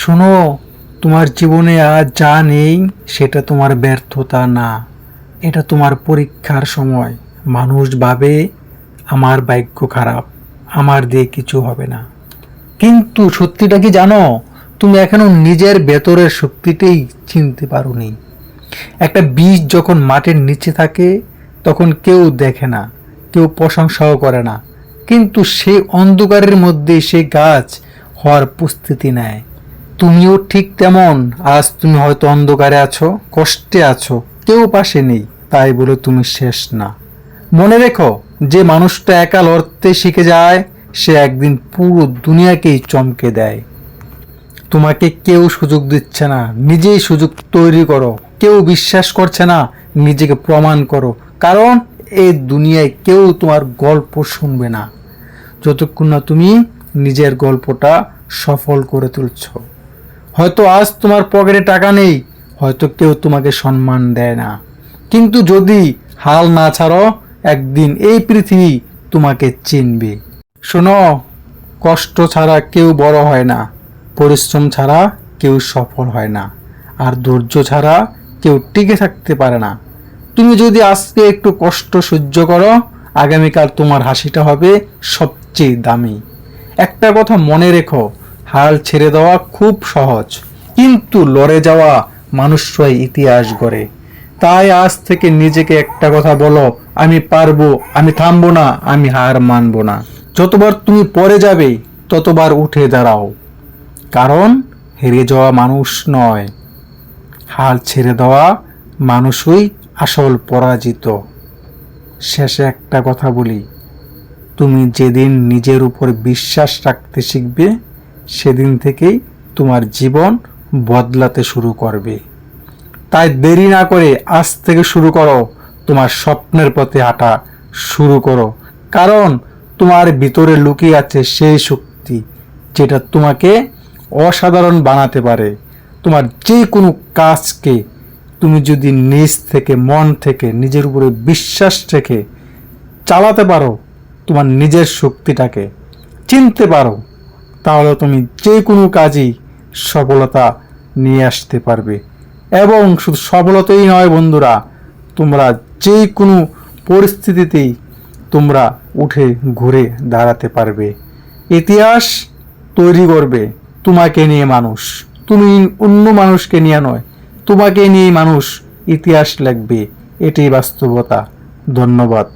শোনো, তোমার জীবনে আজ যা নেই সেটা তোমার ব্যর্থতা না, এটা তোমার পরীক্ষার সময়। মানুষ ভাবে আমার ভাগ্য খারাপ, আমার দিয়ে কিছু হবে না। কিন্তু সত্যিটা কি জানো? তুমি এখনো নিজের ভেতরের শক্তিটাই চিনতে পারোনি। একটা বীজ যখন মাটির নিচে থাকে তখন কেউ দেখে না, কেউ প্রশংসাও করে না, কিন্তু সেই অন্ধকারের মধ্যেই সে গাছ হওয়ার প্রস্তুতি নেয়। তুমিও ঠিক তেমন। আজ তুমি হয়তো অন্ধকারে আছো, কষ্টে আছো, কেউ পাশে নেই, তাই বলে তুমি শেষ না। মনে রেখো, যে মানুষটা একা লড়তে শিখে যায় সে একদিন পুরো দুনিয়াকেই চমকে দেয়। তোমাকে কেউ সুযোগ দিচ্ছে না, নিজেই সুযোগ তৈরি করো। কেউ বিশ্বাস করছে না, নিজেকে প্রমাণ করো। কারণ এই দুনিয়ায় কেউ তোমার গল্প শুনবে না যতক্ষণ না তুমি নিজের গল্পটা সফল করে তুলছো। হয়তো আজ তোমার পকেটে টাকা নেই, হয়তো কেউ তোমাকে সম্মান দেয় না, কিন্তু যদি হাল না ছাড়ো একদিন এই পৃথিবী তোমাকে চিনবে। শোনো, কষ্ট ছাড়া কেউ বড় হয় না, পরিশ্রম ছাড়া কেউ সফল হয় না, আর ধৈর্য ছাড়া কেউ টিকে থাকতে পারে না। তুমি যদি আজকে একটু কষ্ট সহ্য করো, আগামীকাল তোমার হাসিটা হবে সবচেয়ে দামি। একটা কথা মনে রেখো, হাল ছেড়ে দেওয়া খুব সহজ, কিন্তু লড়ে যাওয়া মানুষরাই ইতিহাস গড়ে। তাই আজ থেকে নিজেকে একটা কথা বলো, আমি পারবো, আমি থামবো না, আমি হার মানবো না। যতবার তুমি পড়ে যাবে ততবার উঠে দাঁড়াও, কারণ হেরে যাওয়া মানুষ নয়, হাল ছেড়ে দেওয়া মানুষই আসল পরাজিত। শেষে একটা কথা বলি, তুমি যেদিন নিজের উপর বিশ্বাস রাখতে শিখবে সেদিন থেকেই তোমার জীবন বদলাতে শুরু করবে। তাই দেরি না করে আজ থেকে শুরু করো, তোমার স্বপ্নের পথে হাঁটা শুরু করো। কারণ তোমার ভিতরে লুকিয়ে আছে সেই শক্তি যেটা তোমাকে অসাধারণ বানাতে পারে। তোমার যে কোনো কাজকে তুমি যদি নিজ থেকে, মন থেকে, নিজের উপরে বিশ্বাস রেখে চালাতে পারো, তোমার নিজের শক্তিটাকে চিনতে পারো, তাহলে তুমি যে কোনো কাজই সফলতা নিয়ে আসতে পারবে। এবং শুধু সফলতাই নয় বন্ধুরা, তোমরা যে কোনো পরিস্থিতিতেই তোমরা উঠে ঘুরে দাঁড়াতে পারবে। ইতিহাস তৈরি করবে তোমাকে নিয়ে মানুষ, তুমি অন্য মানুষকে নিয়ে নয়, তোমাকে নিয়ে মানুষ ইতিহাস লিখবে। এটাই বাস্তবতা। ধন্যবাদ।